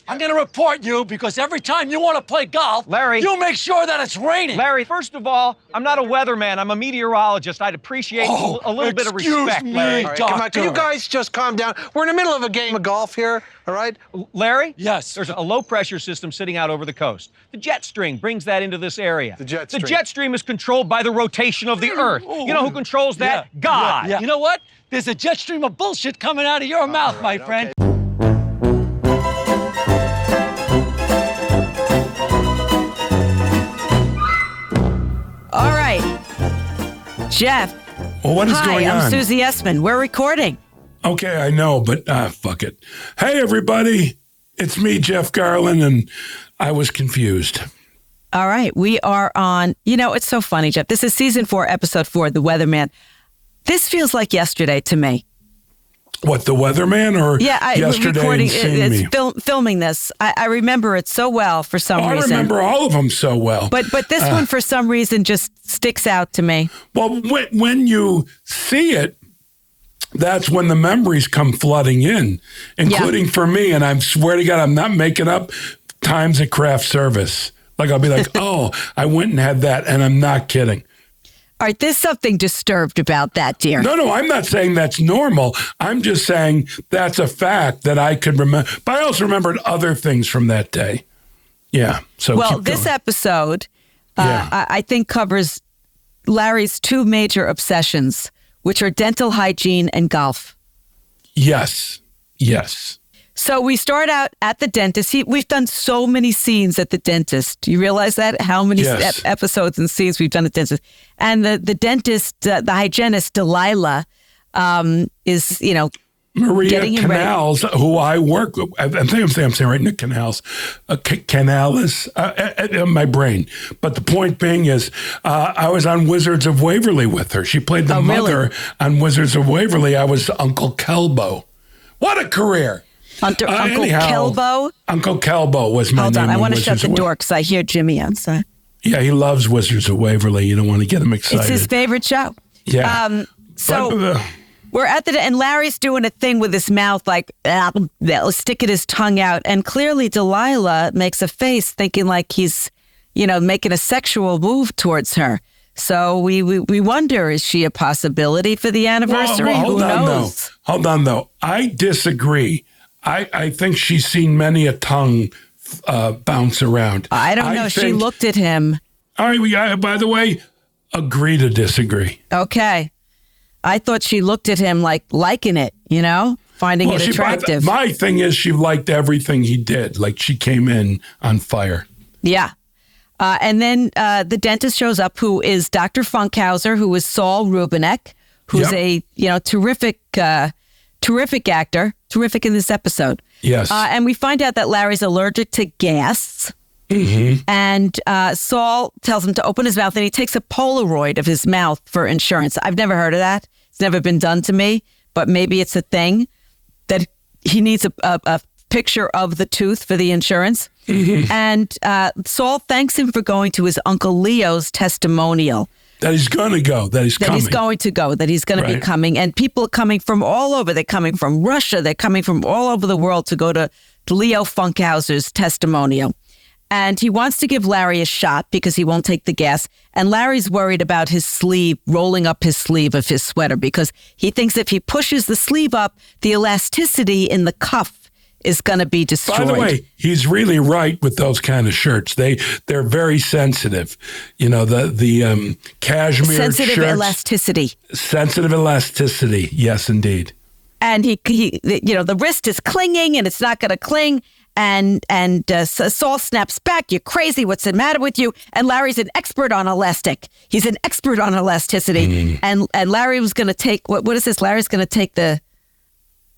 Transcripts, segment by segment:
I'm going to report you because every time you want to play golf, Larry, you make sure that it's raining. Larry, first of all, I'm not a weatherman. I'm a meteorologist. I'd appreciate a little bit of respect, me, Larry. All right, come on, can you guys just calm down? We're in the middle of a game of golf here, all right? Larry? Yes. There's a low-pressure system sitting out over the coast. The jet stream brings that into this area. The jet stream. The jet stream is controlled by the rotation of the Earth. You know who controls that? Yeah. God. Yeah. You know what? There's a jet stream of bullshit coming out of your mouth, my friend. Okay. All right. Jeff. Well, what is going on? Hi, I'm Susie Essman. We're recording. Okay, I know, but fuck it. Hey, everybody. It's me, Jeff Garlin, and I was confused. All right. We are on, it's so funny, Jeff. This is season 4, episode 4, The Weatherman. This feels like yesterday to me. What, The Weatherman or yesterday recording, and seeing me? Filming this. I remember it so well for some reason. I remember all of them so well. But this one, for some reason, just sticks out to me. Well, when you see it, that's when the memories come flooding in, including for me. And I swear to God, I'm not making up times at craft service. Like, I'll be like, oh, I went and had that, and I'm not kidding. All right, there's something disturbed about that, dear. No, I'm not saying that's normal. I'm just saying that's a fact that I could remember. But I also remembered other things from that day. Yeah. So well, this episode, I think, covers Larry's 2 major obsessions, which are dental hygiene and golf. Yes. So we start out at the dentist. We've done so many scenes at the dentist. Do you realize that? How many episodes and scenes we've done at the dentist? And the dentist, the hygienist, Delilah, is, Maria Canals, who I work with. I think I'm saying right, Nick Canals. Canales, my brain. But the point being is, I was on Wizards of Waverly with her. She played the mother on Wizards of Waverly. I was Uncle Kelbo. What a career. Uncle Kelbo? Uncle Kelbo was my name. Hold on, I want to shut the door because I hear Jimmy outside. Yeah, he loves Wizards of Waverly. You don't want to get him excited. It's his favorite show. Yeah. We're at and Larry's doing a thing with his mouth, like, sticking his tongue out. And clearly Delilah makes a face thinking like he's, making a sexual move towards her. So we wonder, is she a possibility for the anniversary? Who knows? Hold on, though. I disagree. I think she's seen many a tongue bounce around. I don't know. She looked at him. All right, by the way, agree to disagree. Okay. I thought she looked at him liking it, finding it attractive. My thing is she liked everything he did. Like she came in on fire. Yeah. And then the dentist shows up, who is Dr. Funkhauser, who is Saul Rubinek, who's a terrific actor, terrific in this episode. Yes. And we find out that Larry's allergic to gas. Mm-hmm. And Saul tells him to open his mouth, and he takes a Polaroid of his mouth for insurance. I've never heard of that. It's never been done to me, but maybe it's a thing that he needs a picture of the tooth for the insurance. Mm-hmm. And Saul thanks him for going to his Uncle Leo's testimonial. That he's going to go, that he's coming. That he's going to go, that he's going to be coming. And people are coming from all over. They're coming from Russia. They're coming from all over the world to go to Leo Funkhauser's testimonial. And he wants to give Larry a shot because he won't take the gas. And Larry's worried about his sleeve, rolling up his sleeve of his sweater, because he thinks if he pushes the sleeve up, the elasticity in the cuff is going to be destroyed. By the way, he's really right with those kind of shirts. They're very sensitive. The cashmere sensitive shirts. Elasticity. Sensitive elasticity. Yes, indeed. And he the wrist is clinging and it's not going to cling. And Saul snaps back. You're crazy. What's the matter with you? And Larry's an expert on elastic. He's an expert on elasticity. And Larry was going to take, what is this? Larry's going to take so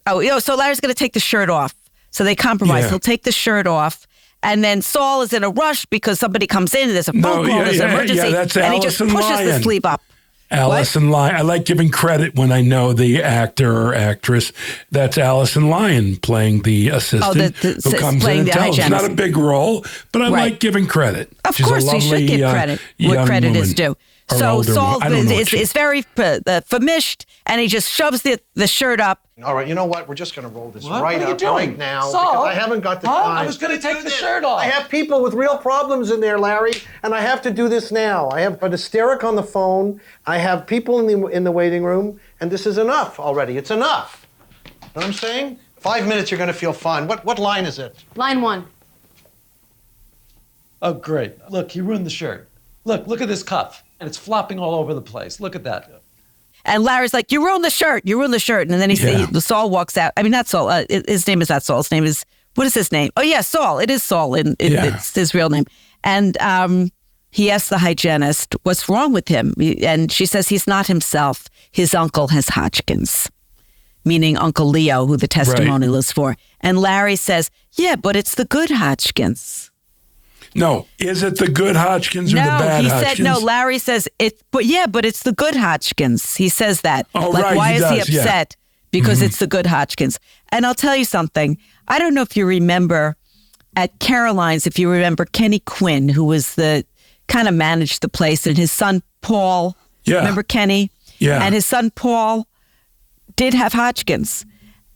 Larry's going to take the shirt off. So they compromise. Yeah. He'll take the shirt off. And then Saul is in a rush because somebody comes in and there's a phone call, there's an emergency. Yeah, that's and he just pushes the sleeve up. Allison Lyon. I like giving credit when I know the actor or actress. That's Allison Lyon playing the assistant who comes in and tells. It's not a big role, but I like giving credit. Of course, you should give credit where credit is due. So older Saul one. I don't know is very famished, and he just shoves the shirt up. All right, you know what? We're just going to roll this What? right What are you up doing? right now. Saul? Because I haven't got the Huh? time. I was going to take the shirt off. I have people with real problems in there, Larry, and I have to do this now. I have an hysteric on the phone. I have people in the waiting room, and this is enough already. It's enough. You know what I'm saying? 5 minutes, you're going to feel fine. What line is it? Line 1. Oh, great. Look, he ruined the shirt. Look at this cuff. And it's flopping all over the place. Look at that. And Larry's like, you ruined the shirt. And then Saul walks out. I mean, not Saul. His name is not Saul. His name is, what is his name? Oh, yeah, Saul. It is Saul. It's his real name. And he asks the hygienist, what's wrong with him? And she says he's not himself. His uncle has Hodgkin's, meaning Uncle Leo, who the testimonial is for. And Larry says, yeah, but it's the good Hodgkin's. No, is it the good Hodgkin's or the bad Hodgkin's? No, he said, no, Larry says, but it's the good Hodgkin's. He says that. Oh, like, right, why is he does, upset? Because it's the good Hodgkin's. And I'll tell you something. I don't know if you remember at Caroline's, if you remember Kenny Quinn, who was kind of managed the place, and his son, Paul. Yeah. Remember Kenny? Yeah. And his son, Paul, did have Hodgkin's.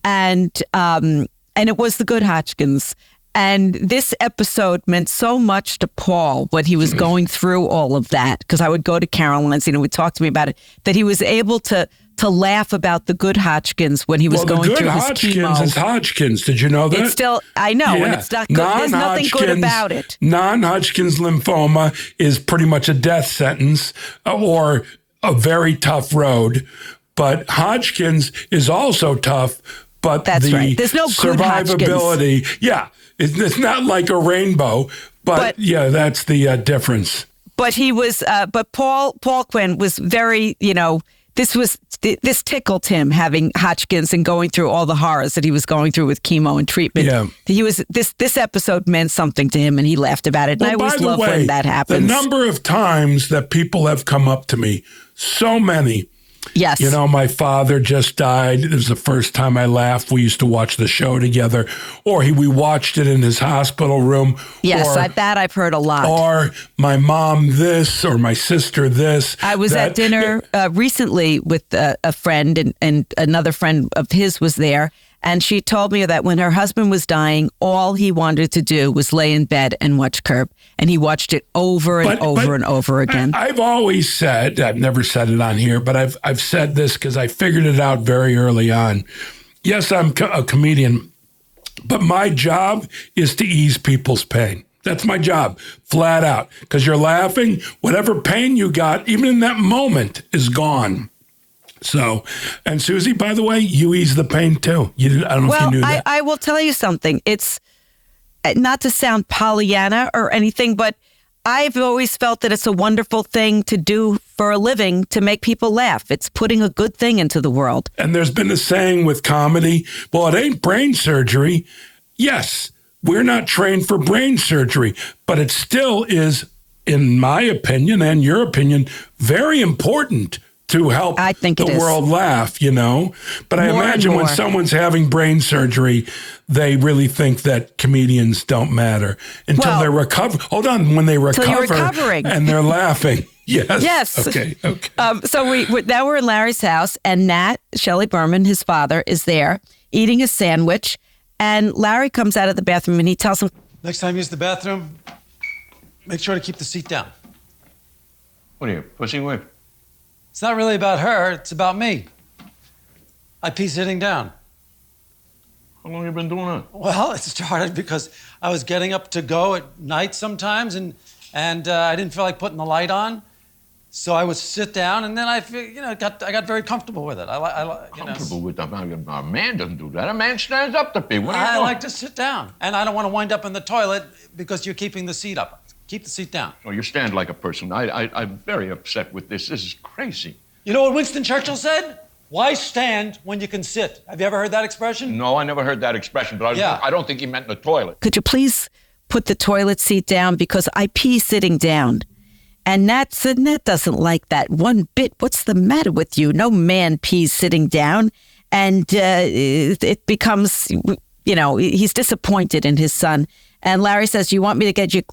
And it was the good Hodgkin's. And this episode meant so much to Paul when he was going through all of that, because I would go to Caroline's, would talk to me about it, that he was able to laugh about the good Hodgkin's when he was going through his chemo. The good Hodgkin's is Hodgkin's. Did you know that? It's still, I know, and it's not good. There's nothing good about it. Non-Hodgkin's lymphoma is pretty much a death sentence or a very tough road. But Hodgkin's is also tough, but that's right. There's no good survivability. Yeah. It's not like a rainbow, but that's the difference. But he was, but Paul Quinn was very, this tickled him, having Hodgkin's and going through all the horrors that he was going through with chemo and treatment. Yeah. This episode meant something to him, and he laughed about it. And I always love when that happens. The number of times that people have come up to me, so many. Yes. My father just died. It was the first time I laughed. We used to watch the show together. Or we watched it in his hospital room. Yes, that I've heard a lot. Or my mom this, or my sister this. I was at dinner recently with a friend, and another friend of his was there. And she told me that when her husband was dying, all he wanted to do was lay in bed and watch Curb. And he watched it over and over again. I've always said, I've never said it on here, but I've said this because I figured it out very early on. Yes, I'm a comedian, but my job is to ease people's pain. That's my job, flat out. Because you're laughing, whatever pain you got, even in that moment, is gone. So, and Susie, by the way, you ease the pain too. I don't know if you knew that. I will tell you something. It's not to sound Pollyanna or anything, but I've always felt that it's a wonderful thing to do for a living to make people laugh. It's putting a good thing into the world. And there's been a saying with comedy, well, it ain't brain surgery. Yes, we're not trained for brain surgery, but it still is, in my opinion and your opinion, very important to help the world laugh, But I imagine when someone's having brain surgery, they really think that comedians don't matter until they recover. Hold on, when they recover and they're laughing. Yes. Yes. Okay. So now we're in Larry's house, and Nat, Shelley Berman, his father, is there eating a sandwich, and Larry comes out of the bathroom and he tells him, next time you use the bathroom, make sure to keep the seat down. What are you, pushing with? It's not really about her, it's about me. I pee sitting down. How long have you been doing that? Well, it started because I was getting up to go at night sometimes, and I didn't feel like putting the light on. So I would sit down, and then I got very comfortable with it. Comfortable with that? A man doesn't do that. A man stands up to pee. What are you I doing? like to sit down, and I don't want to wind up in the toilet because you're keeping the seat up. Keep the seat down. Oh, you stand like a person. I'm very upset with this. This is crazy. You know what Winston Churchill said? Why stand when you can sit? Have you ever heard that expression? No, I never heard that expression, but I don't think he meant in the toilet. Could you please put the toilet seat down because I pee sitting down? And Nat said, Nat doesn't like that one bit. What's the matter with you? No man pees sitting down. And it becomes, he's disappointed in his son. And Larry says, you want me to get your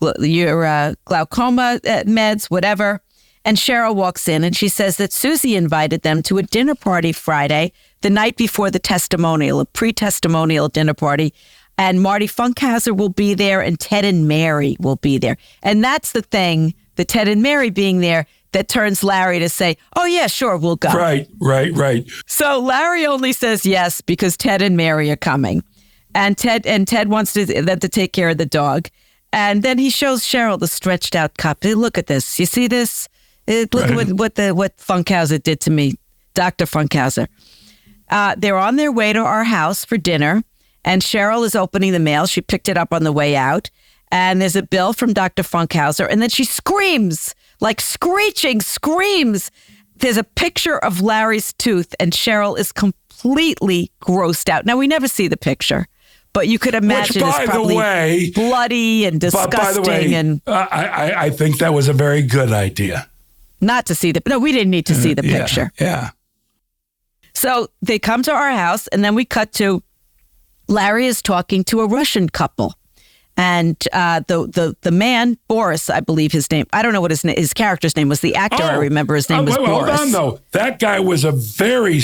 glaucoma meds, whatever? And Cheryl walks in and she says that Susie invited them to a dinner party Friday, the night before the testimonial, a pre-testimonial dinner party. And Marty Funkhauser will be there and Ted and Mary will be there. And that's the thing, the Ted and Mary being there, that turns Larry to say, oh, yeah, sure, we'll go. Right. So Larry only says yes because Ted and Mary are coming. And Ted wants them to take care of the dog. And then he shows Cheryl the stretched out cup. Hey, look at this. You see this? Look at what Funkhauser did to me, Dr. Funkhauser. They're on their way to our house for dinner, and Cheryl is opening the mail. She picked it up on the way out, and there's a bill from Dr. Funkhauser, and then she screams, like screeching, screams. There's a picture of Larry's tooth, and Cheryl is completely grossed out. Now, we never see the picture, but you could imagine it's probably bloody and disgusting. By the way, I think that was a very good idea. Not to see no, we didn't need to see the picture. Yeah. So they come to our house, and then we cut to Larry is talking to a Russian couple. And the man, Boris, I believe his name, I don't know what his character's name was. The actor, I remember his name was Boris. Hold on, though. That guy is a very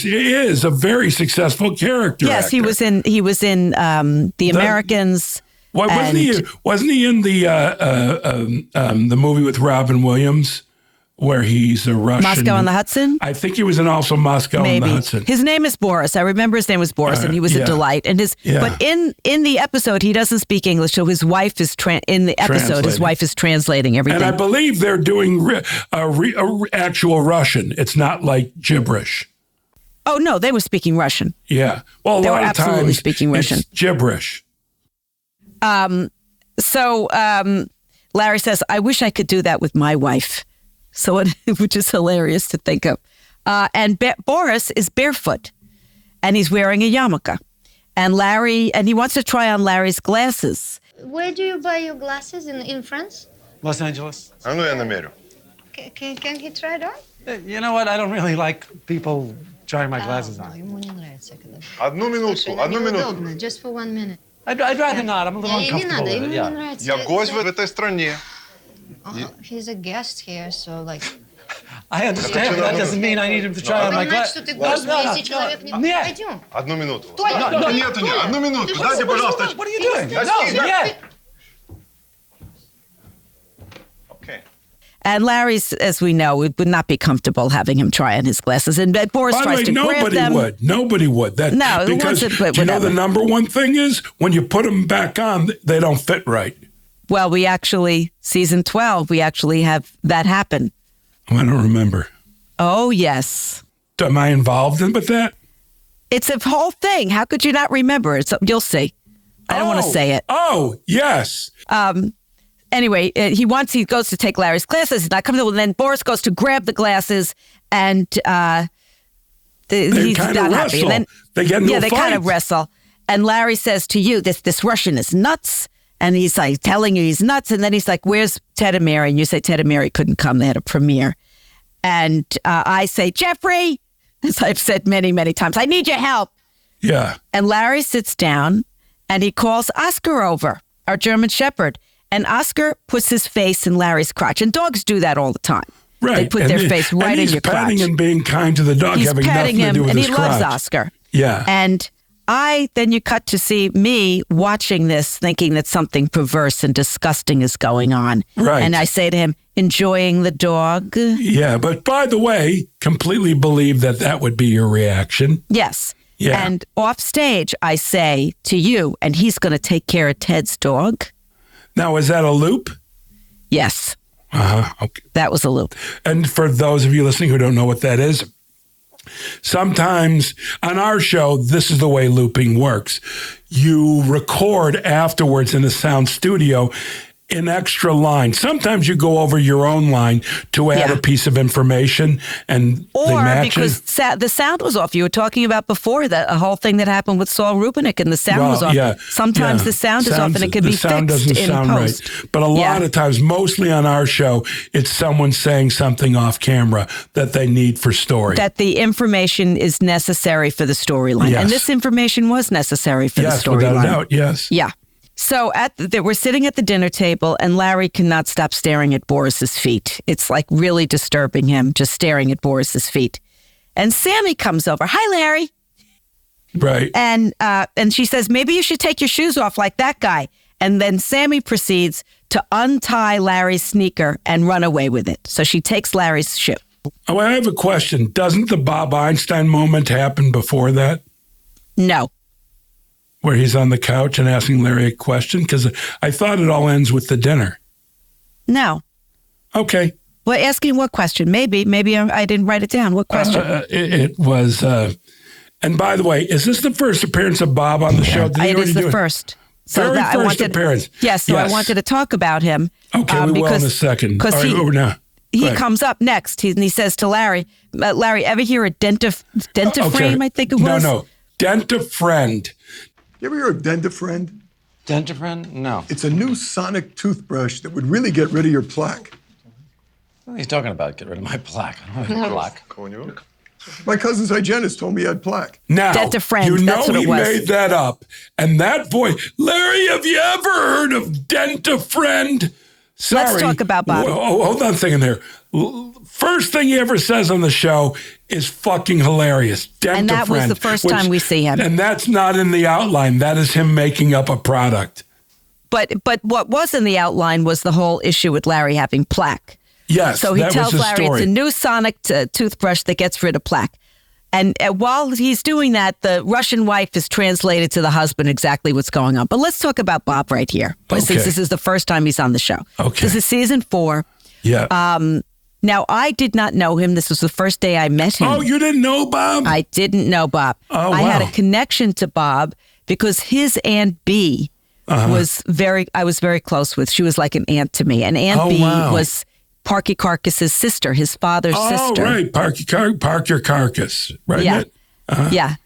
successful character. Yes, actor. He was in The Americans. Wasn't he in the movie with Robin Williams? Where he's a Russian. Moscow on the Hudson? I think he was in also Moscow on the Hudson. His name is Boris. I remember his name was Boris, and he was a delight. And but in the episode, he doesn't speak English, so his wife is his wife is translating everything. And I believe they're doing actual Russian. It's not like gibberish. Oh no, they were speaking Russian. Yeah, well, they a were lot of absolutely times speaking Russian. It's gibberish. So Larry says, "I wish I could do that with my wife." So, which is hilarious to think of. And Boris is barefoot, and he's wearing a yarmulke. And he wants to try on Larry's glasses. Where do you buy your glasses? In France? Los Angeles. А ну я намерю. Can he try it on? You know what? I don't really like people trying my glasses on. Ему не нравится, когда... Одну минутку. Just for 1 minute. I'd rather not. I'm a little uncomfortable with it. Ему не нравится. Я гость в этой стране. He's a guest here, so like... I understand, but that doesn't mean I need him to try on my glasses. Пойдем. Одну минуту. Нет, одну минуту. Дайте, пожалуйста. What are you doing? No, yeah. Okay. And Larry's, as we know, it would not be comfortable having him try on his glasses. And Boris tries to grab them. Nobody would. Because you know the number one thing is when you put them back on, they don't fit right. Well, season 12, we actually have that happen. I don't remember. Oh, yes. Am I involved with that? It's a whole thing. How could you not remember it? So you'll see. I don't want to say it. Oh, yes. Anyway, he goes to take Larry's glasses. He's not comfortable. And then Boris goes to grab the glasses, and he's not happy. And then, they get into a fight. They kind of wrestle. And Larry says to you, this Russian is nuts. And he's like telling you he's nuts. And then he's like, where's Ted and Mary? And you say Ted and Mary couldn't come. They had a premiere. And I say, Jeffrey, as I've said many, many times, I need your help. Yeah. And Larry sits down and he calls Oscar over, our German Shepherd. And Oscar puts his face in Larry's crotch. And dogs do that all the time. Right. They put their face right in your crotch. He's patting and being kind to the dog, he's having patting nothing to do with him, his and he crotch. loves Oscar. Yeah. And then you cut to see me watching this, thinking that something perverse and disgusting is going on. Right. And I say to him, enjoying the dog? Yeah, but by the way, completely believe that would be your reaction. Yes. Yeah. And off stage, I say to you, and he's going to take care of Ted's dog. Now, is that a loop? Yes. Okay. That was a loop. And for those of you listening who don't know what that is, sometimes on our show, this is the way looping works. You record afterwards in a sound studio an extra line. Sometimes you go over your own line to add a piece of information, and they match because the sound was off. You were talking about before that a whole thing that happened with Saul Rubinek, and the sound was off. Yeah, sometimes the sound is off, and it can be fixed in post. The sound doesn't sound right. But a lot of times, mostly on our show, it's someone saying something off camera that they need for story. That the information is necessary for the storyline. Yes. And this information was necessary for the storyline. Yes, without a doubt, yes. Yeah. So we're sitting at the dinner table, and Larry cannot stop staring at Boris's feet. It's like really disturbing him, just staring at Boris's feet. And Sammy comes over. Hi, Larry. Right. And she says, maybe you should take your shoes off like that guy. And then Sammy proceeds to untie Larry's sneaker and run away with it. So she takes Larry's shoe. Oh, I have a question. Doesn't the Bob Einstein moment happen before that? No. Where he's on the couch and asking Larry a question? Because I thought it all ends with the dinner. No. Okay. Well, asking what question? Maybe I didn't write it down. What question? It was, and by the way, is this the first appearance of Bob on the show? It is the first. So Very first appearance. Yes, so yes. I wanted to talk about him. Okay, we will in a second. Because he comes up next, and he says to Larry, Larry, ever hear a Dentaframe, I think it was? No. Dentafriend. You ever hear of Dentafriend? Dentafriend? No. It's a new sonic toothbrush that would really get rid of your plaque. What are you talking about? Get rid of my plaque. I don't have plaque. My cousin's hygienist told me he had plaque. Now, Dentafriend, you know that's what he it was. made that up. And that voice, Larry, have you ever heard of Dentafriend? Sorry. Let's talk about Bob. Hold on a second there. First thing he ever says on the show is fucking hilarious. Dentafriend. And that was the first time we see him. And that's not in the outline. That is him making up a product. But what was in the outline was the whole issue with Larry having plaque. Yes, so he that tells was the Larry story. it's a new sonic toothbrush that gets rid of plaque. And while he's doing that, the Russian wife has translated to the husband exactly what's going on. But let's talk about Bob right here, since this is the first time he's on the show. Okay. This is season 4. Yeah. Now, I did not know him. This was the first day I met him. Oh, you didn't know Bob? I didn't know Bob. Oh, I had wow. a connection to Bob because his Aunt B I was very close with. She was like an aunt to me. And Aunt B was Parky Carcass's sister, his father's sister. Oh, right. Park your carcass. Right? Yeah. Yeah.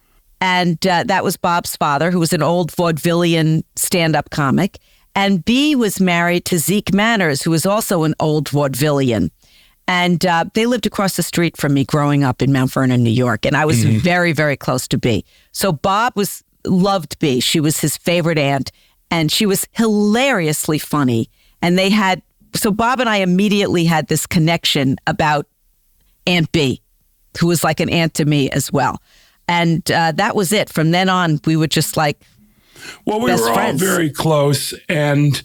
And that was Bob's father, who was an old vaudevillian stand-up comic. And B was married to Zeke Manners, who was also an old vaudevillian. And they lived across the street from me growing up in Mount Vernon, New York. And I was very, very close to B. So Bob loved B. She was his favorite aunt. And she was hilariously funny. And so Bob and I immediately had this connection about Aunt B, who was like an aunt to me as well. And that was it. From then on, we were just like we best were friends. all very close. And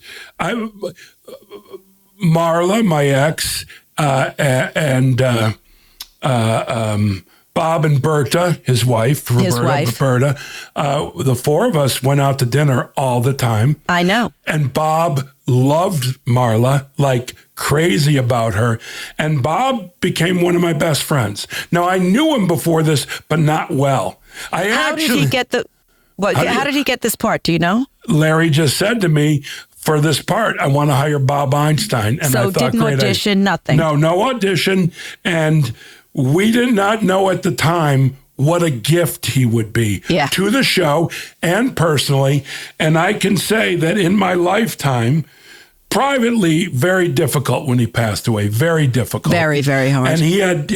Marla, my ex, and Bob and Berta, his wife, Roberta, the four of us went out to dinner all the time. I know. And Bob loved Marla, like crazy about her. And Bob became one of my best friends. Now, I knew him before this, but not well. How did he get this part? Do you know? Larry just said to me, for this part, I want to hire Bob Einstein. And so I thought, didn't audition, nothing? No audition. And we did not know at the time what a gift he would be to the show and personally. And I can say that in my lifetime, privately, very difficult when he passed away. Very difficult. Very, very hard. And he had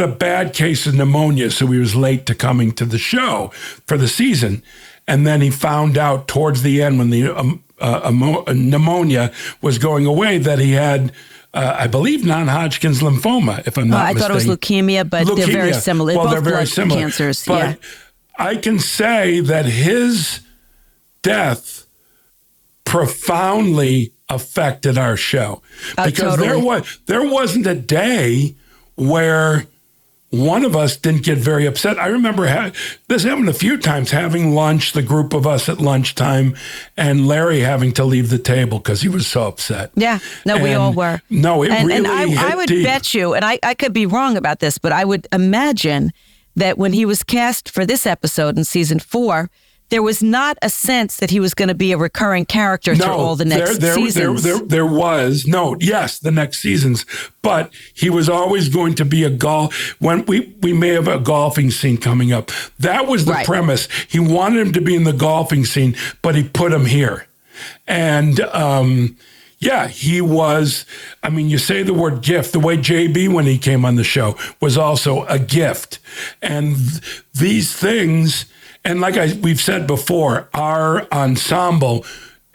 a bad case of pneumonia, so he was late to coming to the show for the season. And then he found out towards the end when the pneumonia was going away that he had, I believe, non-Hodgkin's lymphoma, if I'm not mistaken. I thought it was leukemia, but they're very similar. Well, Both they're very similar. Cancers. But I can say that his death profoundly affected our show. Because there wasn't a day where one of us didn't get very upset. I remember this happened a few times, having lunch, the group of us at lunchtime, and Larry having to leave the table because he was so upset. Yeah, no, we all were. No, and I would bet you, and I could be wrong about this, but I would imagine that when he was cast for this episode in season 4, there was not a sense that he was going to be a recurring character through all the next seasons. There was. The next seasons. But he was always going to be when we may have a golfing scene coming up. That was the premise. He wanted him to be in the golfing scene, but he put him here. And he was, you say the word gift, the way JB, when he came on the show, was also a gift. And these things, And like we've said before, our ensemble,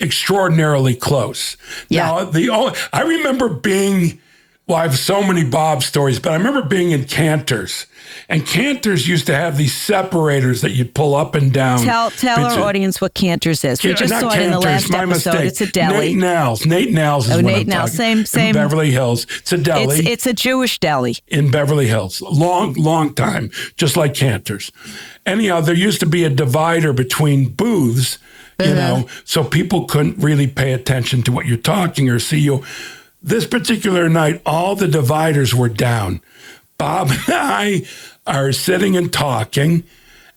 extraordinarily close. Yeah. Now, I remember being, well, I have so many Bob stories, but I remember being in Cantor's. And Cantor's used to have these separators that you'd pull up and down. Tell our audience what Cantor's is. We just saw it in the last episode. Mistake. It's a deli. Nate Nal's is what I'm talking. Same. In Beverly Hills. It's a deli. It's a Jewish deli. In Beverly Hills. Long time, just like Cantor's. Anyhow, there used to be a divider between booths, you know, so people couldn't really pay attention to what you're talking or see you. This particular night, all the dividers were down. Bob and I are sitting and talking,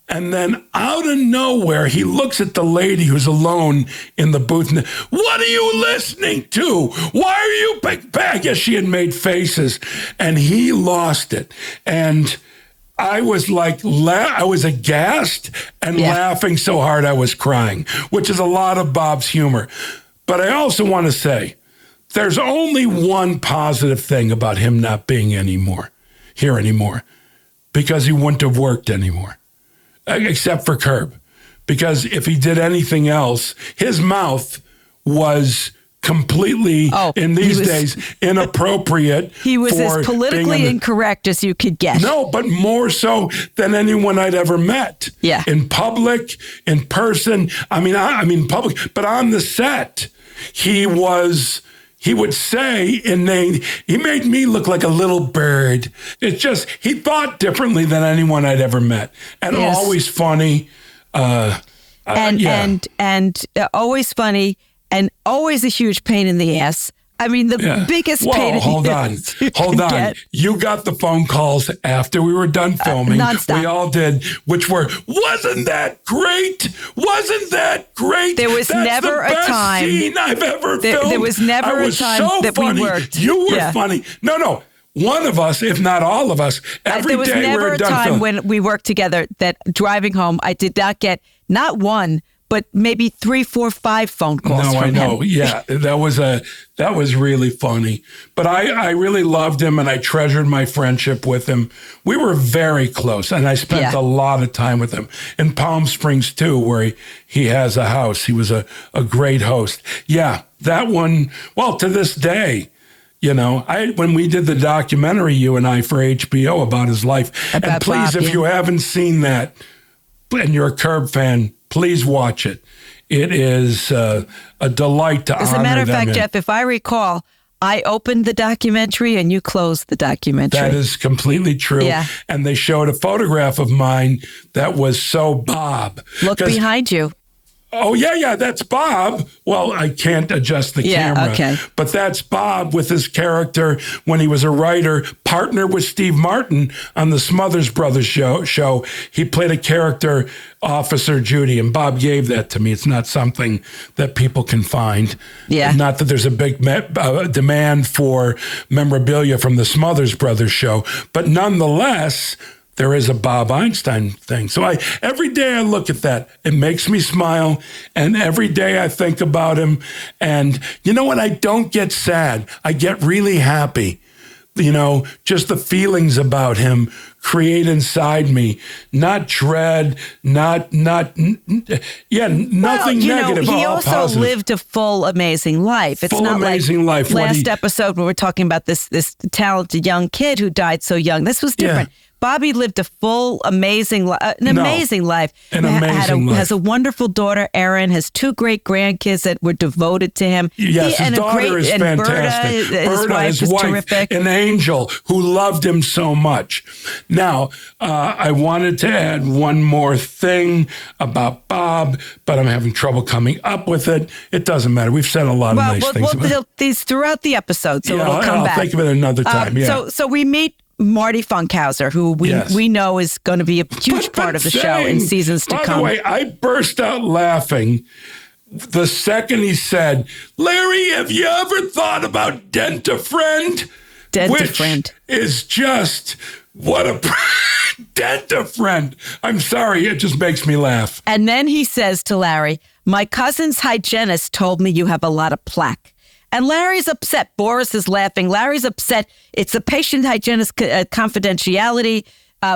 and then out of nowhere, he looks at the lady who's alone in the booth. And, what are you listening to? Why are you I guess she had made faces, and he lost it. And I was like, I was aghast and laughing so hard I was crying, which is a lot of Bob's humor. But I also want to say, there's only one positive thing about him not being here anymore, because he wouldn't have worked anymore, except for Curb. Because if he did anything else, his mouth was completely, in these days, inappropriate. He was as politically incorrect as you could get. No, but more so than anyone I'd ever met. Yeah. In public, in person. I mean public, but on the set, he would say, he made me look like a little bird. It's just, he thought differently than anyone I'd ever met. And always funny. And always funny, and always a huge pain in the ass. I mean, the biggest pain in the ass. Hold on. You got the phone calls after we were done filming. Nonstop. We all did, which were, wasn't that great? Wasn't that great? There was never a time. Scene I've ever filmed. There was never a time that we worked. You were funny. No. One of us, if not all of us, every day we were done filming. There was never a time when we worked together that driving home, I did not get not one, but maybe 3, 4, 5 phone calls from him. No, I know. Yeah, that was really funny. But I really loved him, and I treasured my friendship with him. We were very close, and I spent a lot of time with him. In Palm Springs, too, where he has a house. He was a great host. Yeah, that one, well, to this day, you know, when we did the documentary, you and I, for HBO about his life, and please, if you haven't seen that, and you're a Curb fan, please watch it. It is a delight to honor them. As a matter of fact, Jeff, if I recall, I opened the documentary and you closed the documentary. That is completely true. Yeah. And they showed a photograph of mine that was so Bob. Look behind you. Oh, yeah, that's Bob. Well, I can't adjust the camera. Okay. But that's Bob with his character when he was a writer, partner with Steve Martin on the Smothers Brothers show. He played a character, Officer Judy, and Bob gave that to me. It's not something that people can find. Yeah. Not that there's a big demand for memorabilia from the Smothers Brothers show, but nonetheless, there is a Bob Einstein thing. So every day I look at that, it makes me smile. And every day I think about him. And you know what? I don't get sad. I get really happy. You know, just the feelings about him create inside me, not dread, nothing negative, He all also positive. lived a full, amazing life. It's not amazing like life. Last episode when we're talking about this talented young kid who died so young. This was different. Yeah. Bobby lived a full, amazing life. Amazing life. Has a wonderful daughter, Erin. Has 2 great grandkids that were devoted to him. Yes, his daughter is fantastic. Berta, his wife, terrific. An angel who loved him so much. Now, I wanted to add one more thing about Bob, but I'm having trouble coming up with it. It doesn't matter. We've said a lot of nice things about it. These throughout the episode, so it'll come back. I'll think of it another time. So we meet Marty Funkhauser, who we know is going to be a huge part of the show in seasons to come. By the way, I burst out laughing the second he said, "Larry, have you ever thought about Dent-A-Friend?" Dent-A-Friend. Which is just, what a... Dent-A-Friend. I'm sorry, it just makes me laugh. And then he says to Larry, "My cousin's hygienist told me you have a lot of plaque." And Larry's upset. Boris is laughing. Larry's upset. It's a patient-hygienist confidentiality,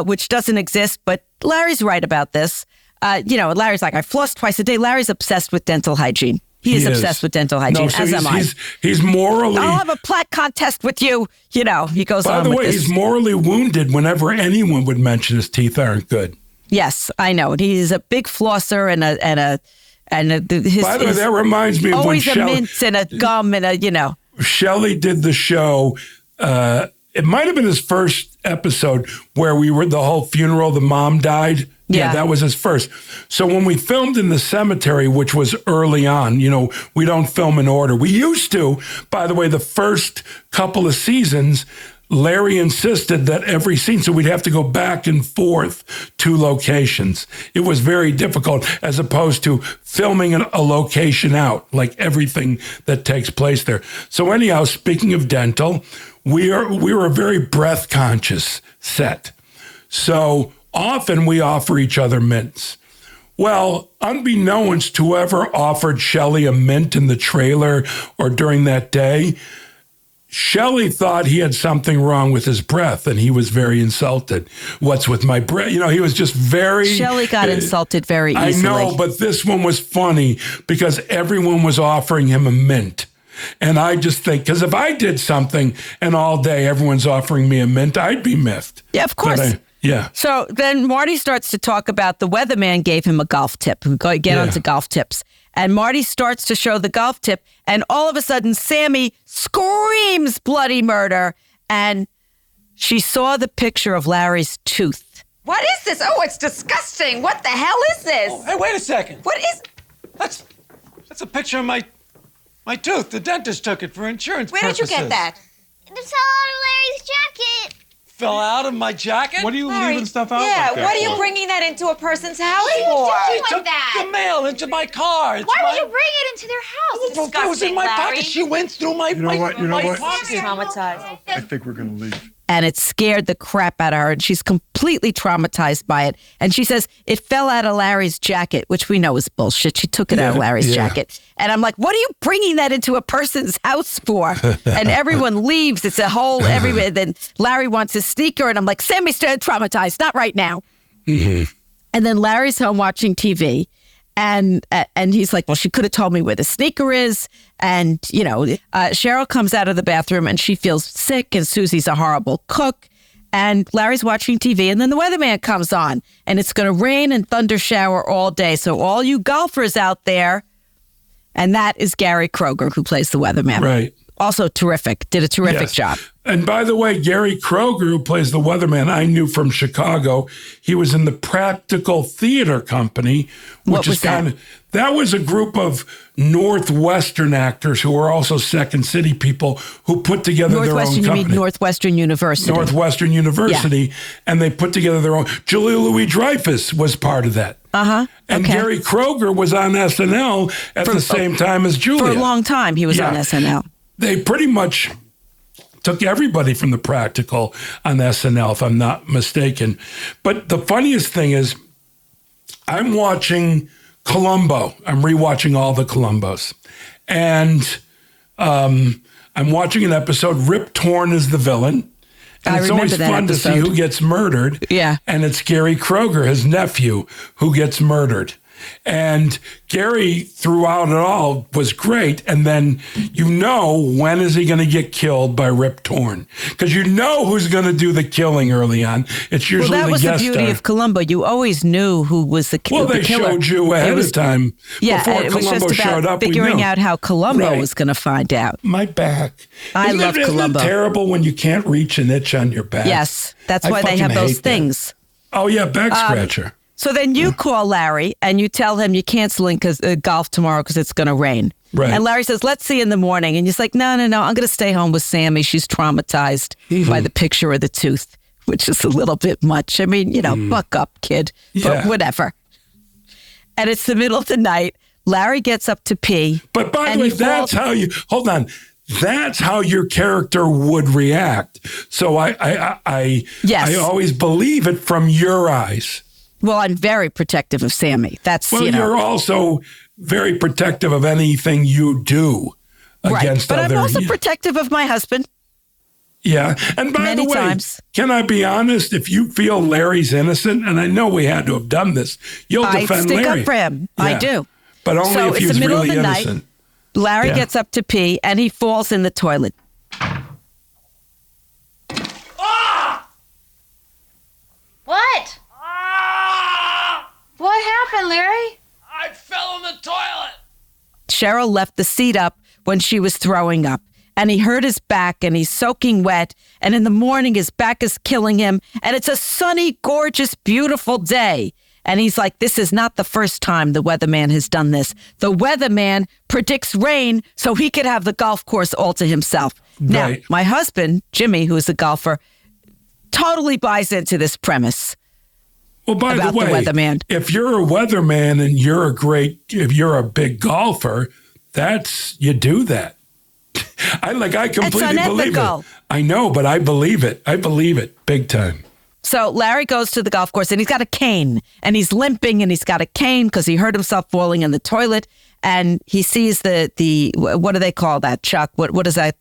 which doesn't exist. But Larry's right about this. Larry's like, I floss twice a day. Larry's obsessed with dental hygiene. He is obsessed with dental hygiene, No, so as am I. He's morally... I'll have a plaque contest with you. He goes on By the with way, this. he's morally wounded whenever anyone would mention his teeth aren't good. Yes, I know. He's a big flosser and his. By the way, that reminds me of when always a mint and a gum and Shelley did the show. It might have been his first episode where we were the whole funeral. The mom died. Yeah, that was his first. So when we filmed in the cemetery, which was early on, we don't film in order. We used to. By the way, the first couple of seasons, Larry insisted that every scene, so we'd have to go back and forth to locations. It was very difficult as opposed to filming a location out, like everything that takes place there. So anyhow, speaking of dental, we were a very breath conscious set. So often we offer each other mints. Well, unbeknownst to whoever offered Shelley a mint in the trailer or during that day, Shelley thought he had something wrong with his breath, and he was very insulted. What's with my breath? He was just very... Shelley got insulted very easily. I know, but this one was funny because everyone was offering him a mint. And I just think, because if I did something and all day everyone's offering me a mint, I'd be miffed. Yeah, of course. Yeah. So then Marty starts to talk about the weatherman gave him a golf tip. We get onto golf tips. And Marty starts to show the golf tip. And all of a sudden, Sammy screams bloody murder. And she saw the picture of Larry's tooth. What is this? Oh, it's disgusting. What the hell is this? Oh, hey, wait a second. What is... That's a picture of my tooth. The dentist took it for insurance purposes. Where did you get that? It fell out of Larry's jacket. Fell out of my jacket? What are you Larry, leaving stuff out yeah, like that what are you for? bringing that into a person's house What are you for? doing? She took that? the mail into my car. Why would you bring it into their house? It's It was in my Larry. pocket. She went through my You know what? You know what? pocket. She's traumatized. I think we're going to leave. And it scared the crap out of her. And she's completely traumatized by it. And she says, it fell out of Larry's jacket, which we know is bullshit. She took it out of Larry's jacket. And I'm like, what are you bringing that into a person's house for? And everyone leaves. It's a whole, then Larry wants his sneaker. And I'm like, Sammy's still traumatized. Not right now. Mm-hmm. And then Larry's home watching TV. And he's like, well, she could have told me where the sneaker is. And, Cheryl comes out of the bathroom and she feels sick and Susie's a horrible cook. And Larry's watching TV and then the weatherman comes on and it's going to rain and thunder shower all day. So all you golfers out there, and that is Gary Kroger who plays the weatherman. Right. Also terrific. Did a terrific job. And by the way, Gary Kroger, who plays the weatherman, I knew from Chicago. He was in the Practical Theater Company, which is kind of... That was a group of Northwestern actors who were also Second City people who put together their own company. You mean Northwestern University. Northwestern University. Yeah. And they put together their own... Julia Louis-Dreyfus was part of that. Uh-huh. And Gary Kroger was on SNL at the same time as Julia. For a long time, he was on SNL. They pretty much took everybody from the Practical on SNL, if I'm not mistaken. But the funniest thing is, I'm watching Columbo. I'm rewatching all the Columbos. And I'm watching an episode, Rip Torn is the villain. And it's always fun to see who gets murdered. Yeah. And it's Gary Kroger, his nephew, who gets murdered. And Gary, throughout it all, was great. And then when is he going to get killed by Rip Torn? Because who's going to do the killing early on. It's usually the guest star. That was the beauty of Columbo. You always knew who was the killer. Well, they showed you ahead of time. Yeah, before it was Columbo just showed about up, figuring out how Columbo was going to find out. My back. I love Columbo. Isn't it terrible when you can't reach an itch on your back? Yes, that's why they have those things. Oh, yeah, back scratcher. So then you call Larry and you tell him you're canceling golf tomorrow because it's going to rain. Right. And Larry says, let's see in the morning. And he's like, no, I'm going to stay home with Sammy. She's traumatized by the picture of the tooth, which is a little bit much. I mean, buck up, kid. But whatever. And it's the middle of the night. Larry gets up to pee. But by the way, that's how you... Hold on. That's how your character would react. So I always believe it from your eyes. Well, I'm very protective of Sammy. You're also very protective of anything you do against others. But I'm also protective of my husband. Yeah. And by Many the way, times. can I be honest? If you feel Larry's innocent, and I know we had to have done this, you'll defend I stick Larry. up for him. Yeah. I do. But only So if it's he's the middle really of the innocent. night. Larry Yeah. gets up to pee, and he falls in the toilet. What? What happened, Larry? I fell in the toilet. Cheryl left the seat up when she was throwing up, and he hurt his back, and he's soaking wet, and in the morning his back is killing him, and it's a sunny, gorgeous, beautiful day. And he's like, this is not the first time the weatherman has done this. The weatherman predicts rain so he could have the golf course all to himself. Now, Right. my husband, Jimmy, who's a golfer, totally buys into this premise. Well, by about the way, the weatherman. if you're a weatherman and if you're a big golfer, you do that. I completely believe unethical. it. I know, but I believe it. I believe it big time. So Larry goes to the golf course and he's got a cane and he's limping and he's got a cane because he hurt himself falling in the toilet. And he sees the what do they call that, Chuck? What is that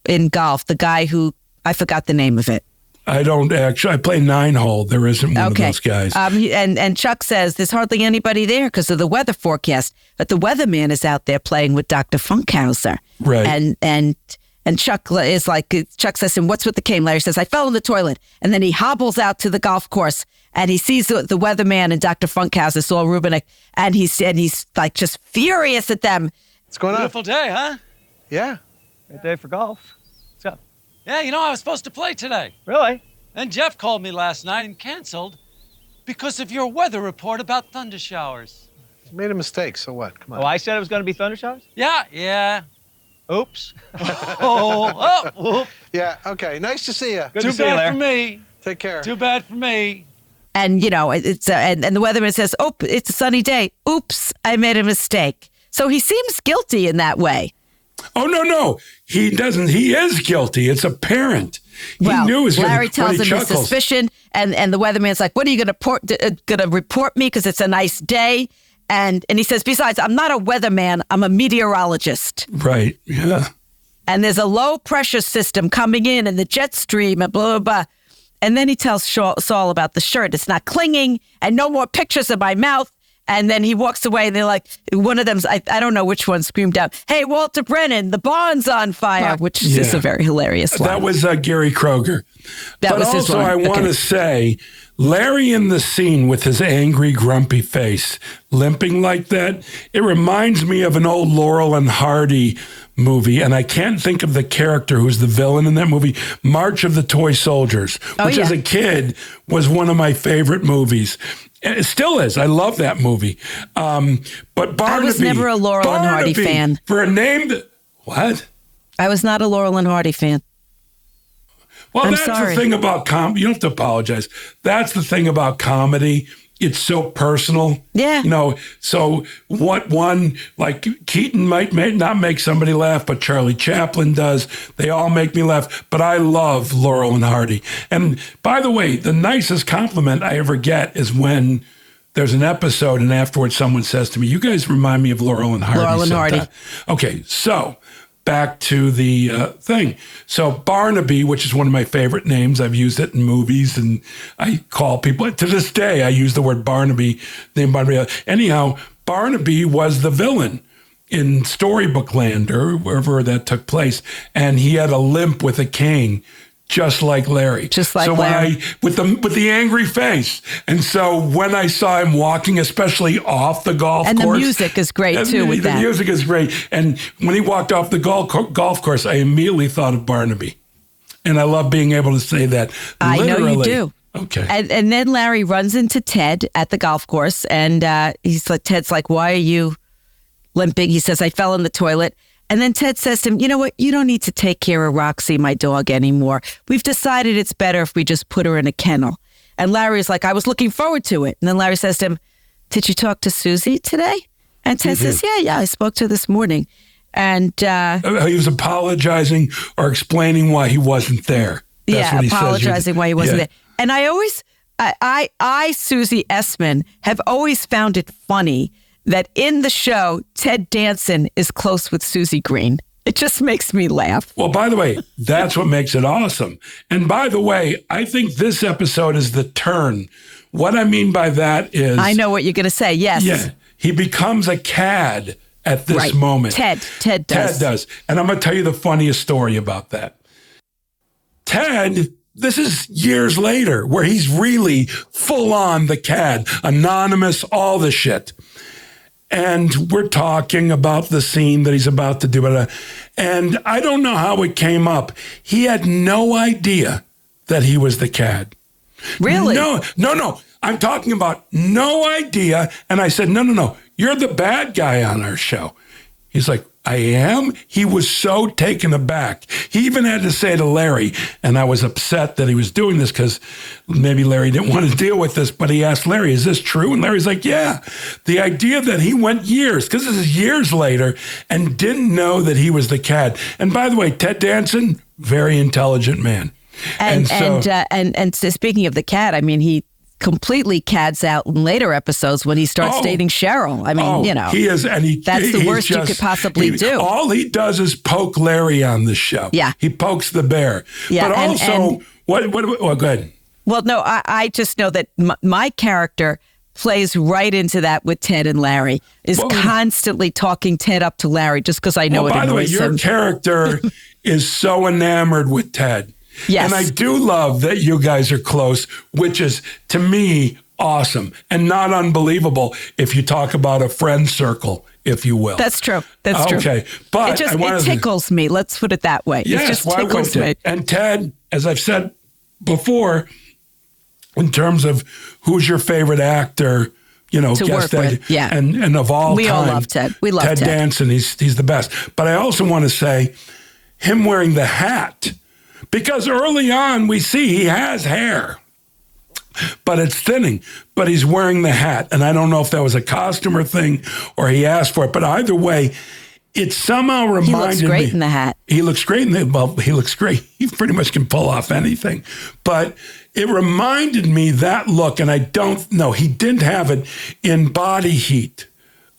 in golf? The guy who, I forgot the name of it. I don't actually. I play 9-hole. There isn't one of those guys. And Chuck says there's hardly anybody there because of the weather forecast. But the weatherman is out there playing with Dr. Funkhauser. Right. And Chuck is like, Chuck says to him, what's with the cane? Larry says, I fell in the toilet. And then he hobbles out to the golf course and he sees the weatherman and Dr. Funkhauser, Saul Rubinek, and he's like just furious at them. What's going on? Beautiful day, huh? Yeah. Good day for golf. What's up? Yeah, I was supposed to play today. Really? And Jeff called me last night and canceled because of your weather report about thunder showers. You made a mistake, so what? Come on. Oh, I said it was going to be thunder showers? Yeah. Oops. Whoop. Yeah, okay. Nice to see you. Good Too to see you, bad Larry. for me. Take care. Too bad for me. And, it's and the weatherman says, oh, it's a sunny day. Oops, I made a mistake. So he seems guilty in that way. Oh, no. He doesn't. He is guilty. It's apparent. He knew his Larry tells him his suspicion, and the weatherman's like, what are you going to report me because it's a nice day? And he says, besides, I'm not a weatherman. I'm a meteorologist. Right. Yeah. And there's a low pressure system coming in and the jet stream and blah, blah, blah. And then he tells Saul about the shirt. It's not clinging and no more pictures of my mouth. And then he walks away and they're like, one of them's, I don't know which one screamed out, hey, Walter Brennan, the barn's on fire, which is just a very hilarious line. That was Gary Kroger. That was his also, line. I want to say, Larry in the scene with his angry, grumpy face, limping like that, it reminds me of an old Laurel and Hardy movie, and I can't think of the character who's the villain in that movie, March of the Toy Soldiers, which as a kid was one of my favorite movies. And it still is. I love that movie. But Barnaby, I was never a Laurel and Hardy fan. For a name that... What? I was not a Laurel and Hardy fan. Well, I'm that's sorry. the thing about comedy. You don't have to apologize. That's the thing about comedy. It's so personal. Yeah. So what one, like Keaton might not make somebody laugh, but Charlie Chaplin does. They all make me laugh. But I love Laurel and Hardy. And by the way, the nicest compliment I ever get is when there's an episode and afterwards someone says to me, you guys remind me of Laurel and Hardy. Laurel and Hardy. Okay, so back to the thing. So Barnaby, which is one of my favorite names, I've used it in movies, and I call people, to this day, I use the word Barnaby, name Barnaby. Anyhow, Barnaby was the villain in Storybook Land, or wherever that took place, and he had a limp with a cane, just like Larry. Just like so Larry. with the angry face. And so when I saw him walking, especially off the golf And course. the music is great, too, with that. The music is great. And when he walked off the golf course, I immediately thought of Barnaby. And I love being able to say that. I know you literally. do. Okay. And then Larry runs into Ted at the golf course, and Ted's like, why are you limping? He says, I fell in the toilet. And then Ted says to him, you know what? You don't need to take care of Roxy, my dog, anymore. We've decided it's better if we just put her in a kennel. And Larry's like, I was looking forward to it. And then Larry says to him, did you talk to Susie today? And Ted says, yeah, I spoke to her this morning. And he was apologizing or explaining why he wasn't there. That's what he apologizing says. why he wasn't there. And I always, Susie Essman, have always found it funny that in the show, Ted Danson is close with Susie Green. It just makes me laugh. Well, by the way, that's what makes it awesome. And by the way, I think this episode is the turn. What I mean by that is... I know what you're going to say, yes. Yeah, he becomes a cad at this moment. Ted does. Ted does. And I'm going to tell you the funniest story about that. Ted, this is years later, where he's really full on the cad, anonymous, all the shit. And we're talking about the scene that he's about to do. And I don't know how it came up. He had no idea that he was the cad. Really? No. I'm talking about no idea. And I said, no. You're the bad guy on our show. He's like, I am? He was so taken aback. He even had to say to Larry, and I was upset that he was doing this because maybe Larry didn't want to deal with this, but he asked Larry, is this true? And Larry's like, yeah. The idea that he went years, because this is years later, and didn't know that he was the cad. And by the way, Ted Danson, very intelligent man. And so speaking of the cad, I mean, he completely cads out in later episodes when he starts dating Cheryl. I mean, he is, and that's the worst you could possibly do. All he does is poke Larry on the show. Yeah, he pokes the bear. Yeah, but also, what? Go ahead. Well, no, I just know that my character plays right into that with Ted and Larry. Is constantly talking Ted up to Larry just because I know it annoys him. By the way, your character is so enamored with Ted. Yes. And I do love that you guys are close, which is, to me, awesome and not unbelievable if you talk about a friend circle, if you will. That's true. That's true. Okay. But it tickles me. Let's put it that way. Yes, it just tickles me. And Ted, as I've said before, in terms of who's your favorite actor, to work with. Yeah. And of all time. We all love Ted. We love Ted. Ted Danson, he's the best. But I also want to say, him wearing the hat, because early on, we see he has hair, but it's thinning. But he's wearing the hat. And I don't know if that was a costumer thing or he asked for it. But either way, it somehow reminded me. He looks great in the hat. He looks great he looks great. He pretty much can pull off anything. But it reminded me that look, and I don't know. He didn't have it in Body Heat.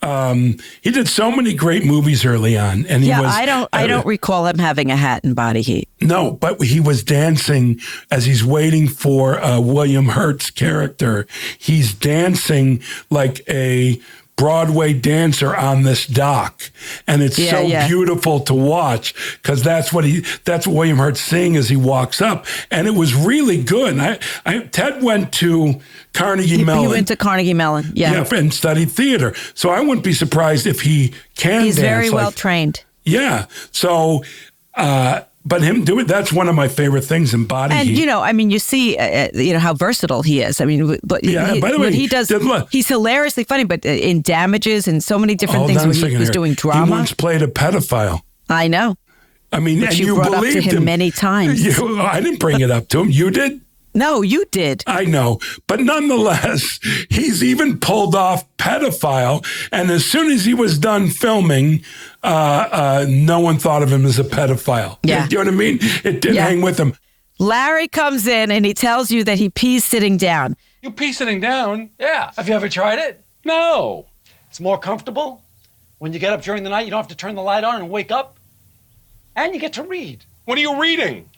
He did so many great movies early on, and I don't recall him having a hat in Body Heat. No, but he was dancing as he's waiting for William Hurt's character. He's dancing like a Broadway dancer on this dock, and it's so beautiful to watch because that's what William Hurt's seeing as he walks up, and it was really good. And Ted went to Carnegie Mellon. He went to Carnegie Mellon, and studied theater. So I wouldn't be surprised if he can. He's dance very well trained. Yeah. So. But him doing that's one of my favorite things in Body Heat. And you see, how versatile he is. I mean, but by the way, he does. He's hilariously funny, but in Damages and so many different things where he was doing drama. He once played a pedophile. I know. I mean, but and you brought up to him many times. I didn't bring it up to him. You did. No, you did. I know. But nonetheless, he's even pulled off pedophile. And as soon as he was done filming, no one thought of him as a pedophile. Yeah. You know what I mean? It didn't hang with him. Larry comes in and he tells you that he pees sitting down. You pee sitting down? Yeah. Have you ever tried it? No. It's more comfortable. When you get up during the night, you don't have to turn the light on and wake up. And you get to read. What are you reading?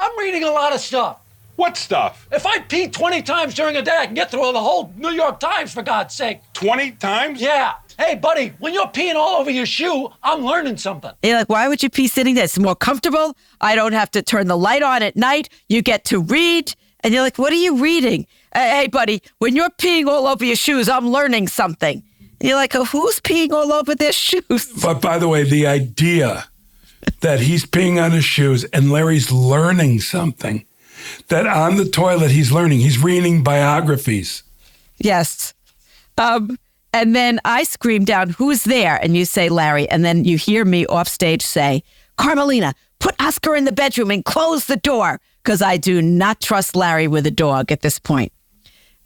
I'm reading a lot of stuff. What stuff? If I pee 20 times during a day, I can get through the whole New York Times, for God's sake. 20 times? Yeah. Hey, buddy, when you're peeing all over your shoe, I'm learning something. You're like, why would you pee sitting there? It's more comfortable. I don't have to turn the light on at night. You get to read. And you're like, what are you reading? Hey, buddy, when you're peeing all over your shoes, I'm learning something. And you're like, who's peeing all over their shoes? But by the way, the idea that he's peeing on his shoes and Larry's learning something. That on the toilet, he's reading biographies. Yes. And then I scream down, who's there? And you say, Larry. And then you hear me off stage say, Carmelina, put Oscar in the bedroom and close the door. Because I do not trust Larry with a dog at this point.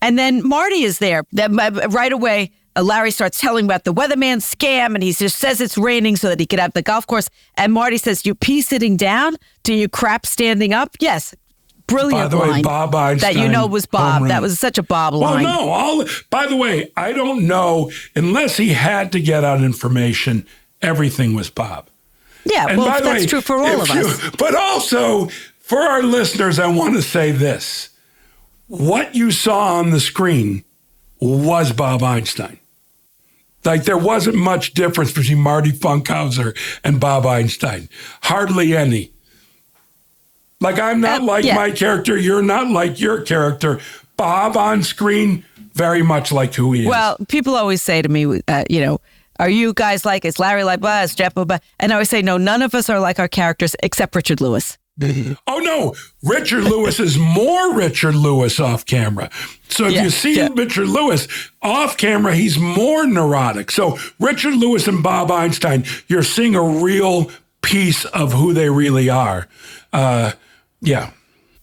And then Marty is there. Then right away, Larry starts telling about the Weatherman scam. And he just says it's raining so that he could have the golf course. And Marty says, you pee sitting down? Do you crap standing up? Yes. Brilliant by the way, line Bob Einstein, that was Bob. That was such a Bob line. Well, no. By the way, I don't know, unless he had to get out information, everything was Bob. Yeah, And well, by the that's way, true for all of us. But also, for our listeners, I want to say this. What you saw on the screen was Bob Einstein. Like, there wasn't much difference between Marty Funkhauser and Bob Einstein. Hardly any. Like, I'm not like my character. You're not like your character. Bob on screen, very much like who he is. Well, people always say to me, are you guys like, is Larry like us, Jeff? And I always say, no, none of us are like our characters except Richard Lewis. Oh, no. Richard Lewis is more Richard Lewis off camera. So if you see Richard Lewis off camera, he's more neurotic. So Richard Lewis and Bob Einstein, you're seeing a real piece of who they really are. Yeah.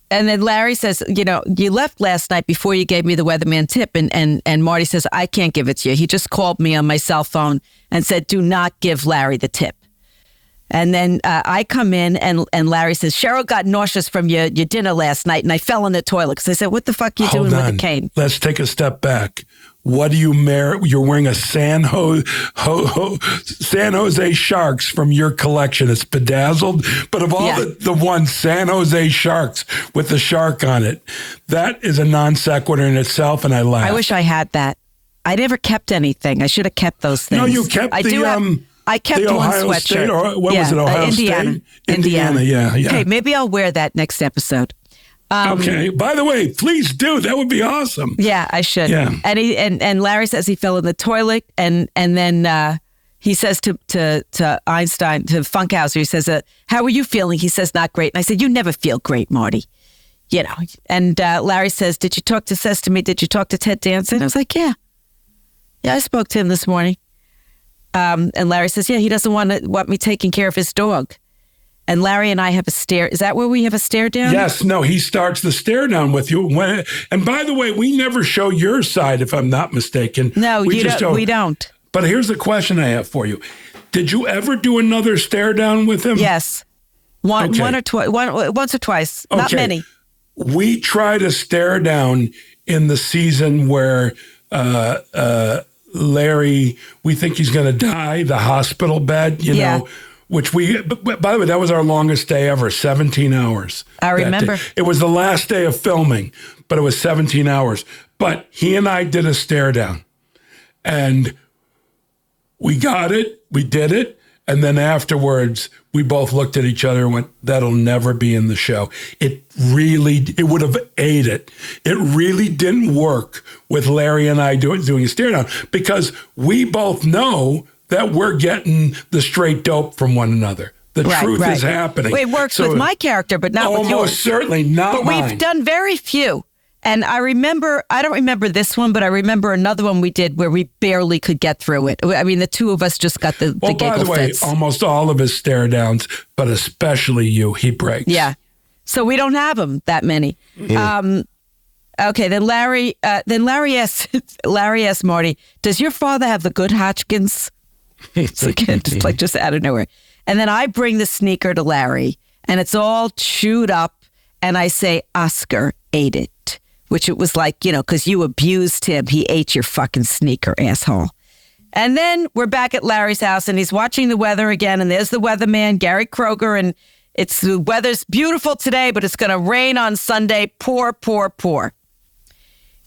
And then Larry says, you left last night before you gave me the Weatherman tip. And Marty says, I can't give it to you. He just called me on my cell phone and said, do not give Larry the tip. And then I come in and Larry says, Cheryl got nauseous from your dinner last night and I fell in the toilet. Because I said, what the fuck are you doing with the cane? Let's take a step back. What do you You're wearing a San Jose Sharks from your collection. It's bedazzled, but of all the ones, San Jose Sharks with the shark on it, that is a non sequitur in itself, and I laugh. I wish I had that. I never kept anything. I should have kept those things. No, you kept I kept the one Ohio sweatshirt. State, or what was it, Ohio Indiana. State? Indiana, yeah. Okay, maybe I'll wear that next episode. Okay. By the way, please do. That would be awesome. Yeah, I should. Yeah. And Larry says he fell in the toilet, and then he says to Einstein, to Funkhauser, he says, "How are you feeling?" He says, "Not great." And I said, "You never feel great, Marty." And Larry says, "Did you talk to Ted Danson?" I was like, "Yeah, I spoke to him this morning." And Larry says, "Yeah, he doesn't want me taking care of his dog." And Larry and I have a stare. Is that where we have a stare down? Yes. No, he starts the stare down with you. And by the way, we never show your side, if I'm not mistaken. No, we don't. But here's the question I have for you. Did you ever do another stare down with him? Yes. Once or twice. Okay. Not many. We tried a stare down in the season where Larry, we think he's going to die, the hospital bed, you know. Which by the way, that was our longest day ever, 17 hours. I remember. It was the last day of filming, but it was 17 hours. But he and I did a stare down. And we got it, we did it. And then afterwards, we both looked at each other and went, that'll never be in the show. It would have ate it. It really didn't work with Larry and I doing a stare down because we both know that we're getting the straight dope from one another. The truth is happening. It works with my character, but not with yours. Almost certainly not but mine. We've done very few. And I don't remember this one, but I remember another one we did where we barely could get through it. I mean, the two of us just got the giggle fits. By the way, almost all of his stare downs, but especially you, he breaks. Yeah. So we don't have them that many. Okay, then Larry asked Marty, does your father have the good Hodgkins? It's again, just out of nowhere. And then I bring the sneaker to Larry, and it's all chewed up, and I say, Oscar ate it, which it was like, because you abused him. He ate your fucking sneaker, asshole. And then we're back at Larry's house, and he's watching the weather again, and there's the weatherman, Gary Kroger, and the weather's beautiful today, but it's going to rain on Sunday. Poor, poor, poor.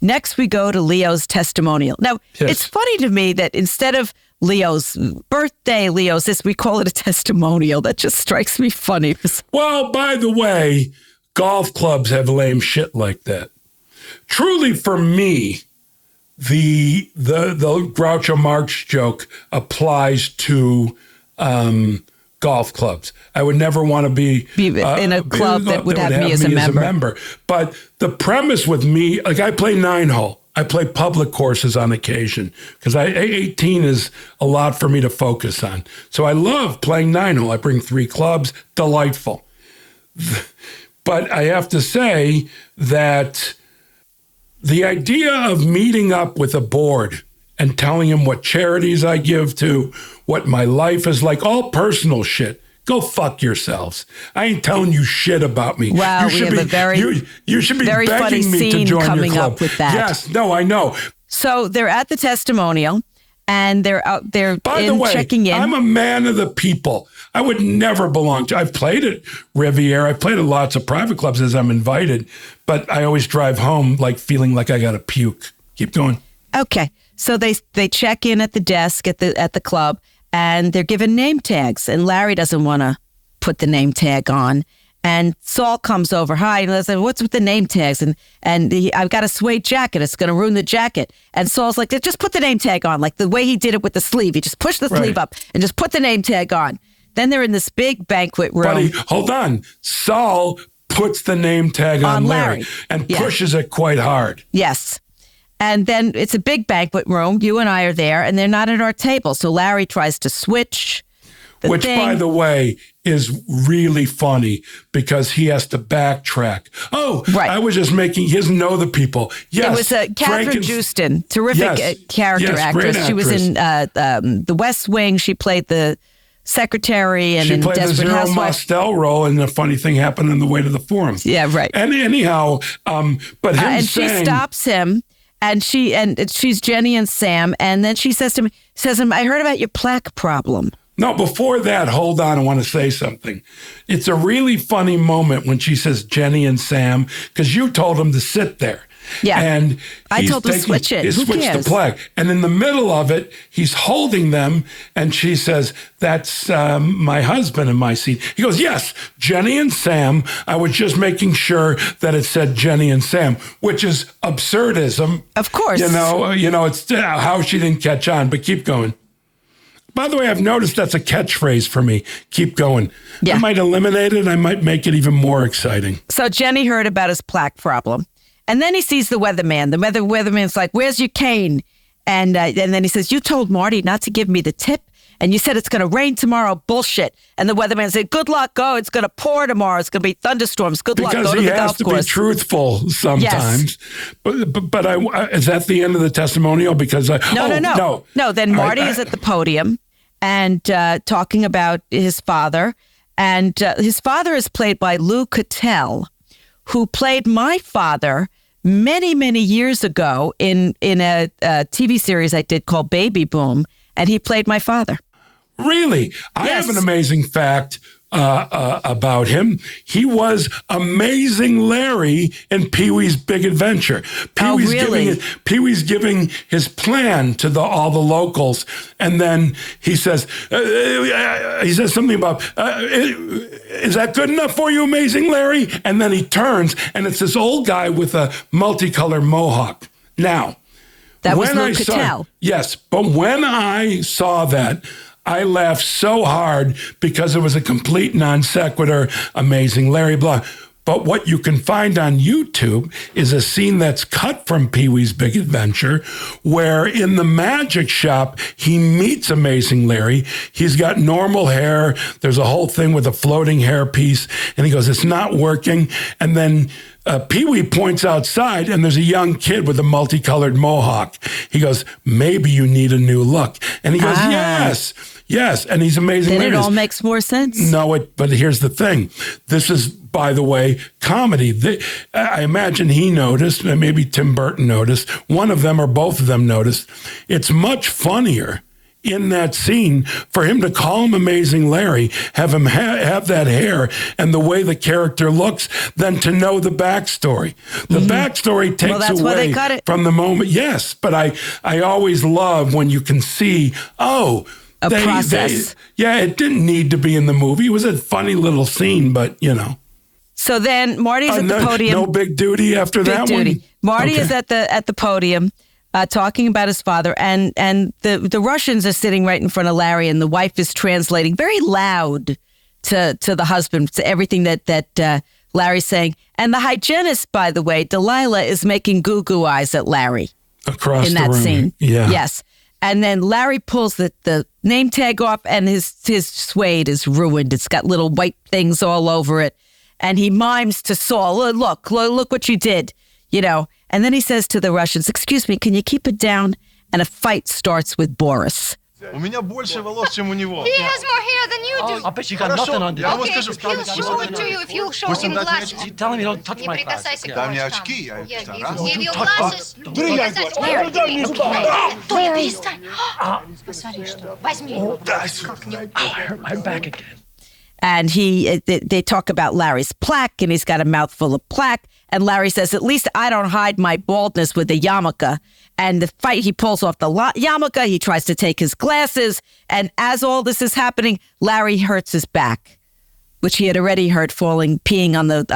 Next, we go to Leo's testimonial. Now, It's funny to me that instead of Leo's birthday, we call it a testimonial. That just strikes me funny. Well, by the way, golf clubs have lame shit like that. Truly, for me, the Groucho Marx joke applies to golf clubs. I would never want to be in a club that would have me as a member. But the premise with me, like I play 9-hole. I play public courses on occasion because 18 is a lot for me to focus on. So I love playing 9-hole. I bring 3 clubs, delightful. But I have to say that the idea of meeting up with a board and telling him what charities I give to, what my life is like, all personal shit. Go fuck yourselves. I ain't telling you shit about me. Wow, you should be very begging me to join coming your club. Up with that. Yes, no, I know. So they're at the testimonial, and they're out there By the way, checking in. I'm a man of the people. I would never belong to. I've played at Riviera. I've played at lots of private clubs as I'm invited, but I always drive home like feeling like I got to puke. Keep going. Okay. So they check in at the desk at the club, and they're given name tags, and Larry doesn't want to put the name tag on. And Saul comes over. Hi, and I said, what's with the name tags? And I've got a suede jacket. It's going to ruin the jacket. And Saul's like, just put the name tag on, like the way he did it with the sleeve. He just pushed the sleeve up and just put the name tag on. Then they're in this big banquet room. Buddy, hold on. Saul puts the name tag on Larry and pushes it quite hard. Yes. And then it's a big banquet room. You and I are there, and they're not at our table. So Larry tries to switch. Which, by the way, is really funny because he has to backtrack. Oh, right. I was just making, he doesn't know the people. Yes. It was Catherine Houston, terrific character actress. She was in The West Wing. She played the secretary and in Desperate Housewives. She played the Zero Mostel role, and the funny thing happened on the way to the forum. Yeah, right. And anyhow, but him and saying, she stops him. And she's Jenny and Sam, and then she says to him, I heard about your plaque problem. No, before that, hold on, I want to say something. It's a really funny moment when she says Jenny and Sam, because you told him to sit there. Yeah, and I told him to switch it. He switched the plaque. And in the middle of it, he's holding them, and she says, that's my husband in my seat. He goes, yes, Jenny and Sam. I was just making sure that it said Jenny and Sam, which is absurdism. Of course. You know, it's how she didn't catch on, but keep going. By the way, I've noticed that's a catchphrase for me. Keep going. Yeah. I might eliminate it. I might make it even more exciting. So Jenny heard about his plaque problem. And then he sees the weatherman. The weatherman's like, where's your cane? And then he says, you told Marty not to give me the tip. And you said it's going to rain tomorrow. Bullshit. And the weatherman said, good luck. Go. It's going to pour tomorrow. It's going to be thunderstorms. Good luck. Go to the golf course. Because he has to be truthful sometimes. Yes. But is that the end of the testimonial? Because No, then Marty is at the podium and talking about his father. And his father is played by Lou Cattell, who played my father many, many years ago in a TV series I did called Baby Boom, and he played my father. Really? I have an amazing fact about him. He was Amazing Larry in Pee-wee's Big Adventure. Pee-wee's giving his plan to all the locals, and then he says something about, is that good enough for you, Amazing Larry? And then he turns, and it's this old guy with a multicolored mohawk. Now, that was Lou Cattell. Yes, but when I saw that, I laughed so hard because it was a complete non sequitur, Amazing Larry, blah. But what you can find on YouTube is a scene that's cut from Pee-wee's Big Adventure, where in the magic shop, he meets Amazing Larry. He's got normal hair. There's a whole thing with a floating hairpiece. And he goes, it's not working. And then Pee-wee points outside, and there's a young kid with a multicolored mohawk. He goes, maybe you need a new look. And he goes, yes. And he's Amazing Larry. Then it all makes more sense. No, but here's the thing. This is, by the way, comedy. I imagine he noticed, and maybe Tim Burton noticed. One of them or both of them noticed. It's much funnier in that scene for him to call him Amazing Larry, have him have that hair and the way the character looks, than to know the backstory. The backstory takes away from the moment. Yes, but I always love when you can see, process. It didn't need to be in the movie. It was a funny little scene, but So then Marty's at the podium. No big duty after that one? Marty is at the podium talking about his father, and the Russians are sitting right in front of Larry, and the wife is translating very loud to the husband, to everything that Larry's saying. And the hygienist, by the way, Delilah, is making goo-goo eyes at Larry. Across in the that room. scene. Yeah. Yes. And then Larry pulls the name tag off, and his suede is ruined. It's got little white things all over it. And he mimes to Saul, look what you did, And then he says to the Russians, excuse me, can you keep it down? And a fight starts with Boris. У меня больше волос, чем у него. He has more hair than you do. I bet you got nothing on this. Okay, he'll show it to you if you show him glasses. You tell him you don't touch my glasses. Дай мне очки, я Give you glasses. Larry, перестань. Посмотри, что. Возьми. I hurt my back again. And they talk about Larry's plaque, and he's got a mouthful of plaque. And Larry says, at least I don't hide my baldness with a yarmulke. And the fight, he pulls off the yarmulke. He tries to take his glasses. And as all this is happening, Larry hurts his back, which he had already hurt peeing on the,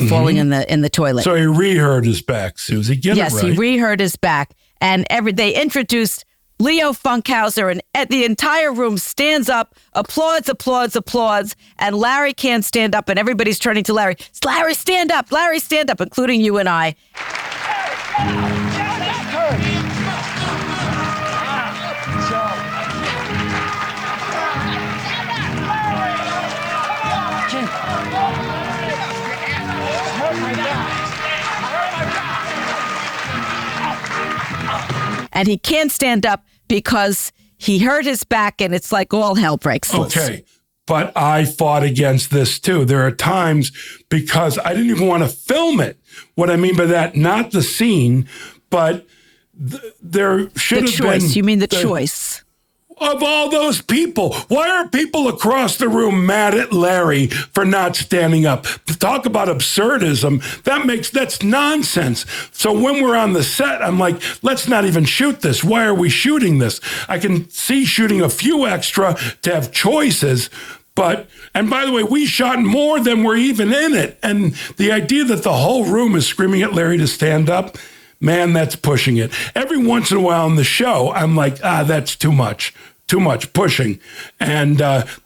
falling in the toilet. So he re-hurt his back, Susie. Get it right. Yes, he re-hurt his back. And they introduced Leo Funkhauser, and the entire room stands up, applauds, and Larry can't stand up, and everybody's turning to Larry. Larry, stand up, including you and I. And he can't stand up because he hurt his back, and it's like all hell breaks loose. Okay, but I fought against this too. There are times because I didn't even want to film it. What I mean by that, not the scene, but there should have been... The choice. You mean the choice. Of all those people, why are people across the room mad at Larry for not standing up? To talk about absurdism, that's nonsense. So when we're on the set, I'm like, let's not even shoot this. Why are we shooting this? I can see shooting a few extra to have choices, and by the way, we shot more than we're even in it. And the idea that the whole room is screaming at Larry to stand up, man, that's pushing it. Every once in a while on the show, I'm like, that's too much pushing. And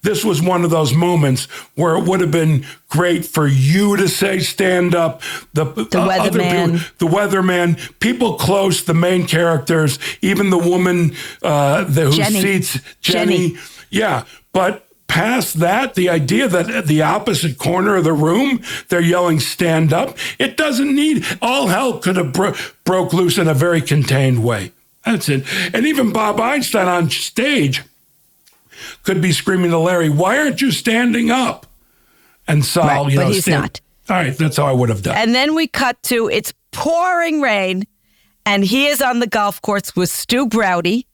this was one of those moments where it would have been great for you to say stand up. The Weatherman. The Weatherman, people close, the main characters, even the woman who seats Jenny. Yeah, but past that, the idea that at the opposite corner of the room, they're yelling, stand up, it doesn't need, all hell could have broke loose in a very contained way. That's it. And even Bob Einstein on stage could be screaming to Larry, why aren't you standing up? And Saul, but he's not. All right, that's how I would have done. And then we cut to, it's pouring rain, and he is on the golf course with Stu Browdy.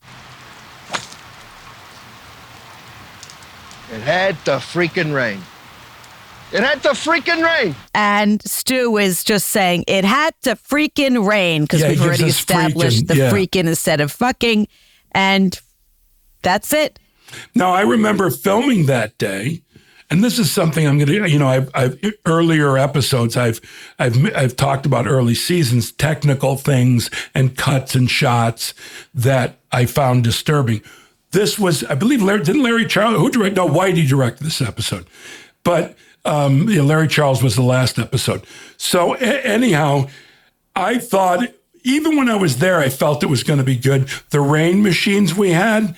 It had to freaking rain. It had to freaking rain. And Stu is just saying, it had to freaking rain, because we've already established the freaking instead of fucking. And that's it. Now, I remember filming that day, and this is something I'm going to, I've earlier episodes, I've talked about early seasons, technical things and cuts and shots that I found disturbing. This was, I believe, didn't Larry Charles, who directed? No, Whitey directed this episode. But Larry Charles was the last episode. So anyhow, I thought, even when I was there, I felt it was going to be good. The rain machines we had,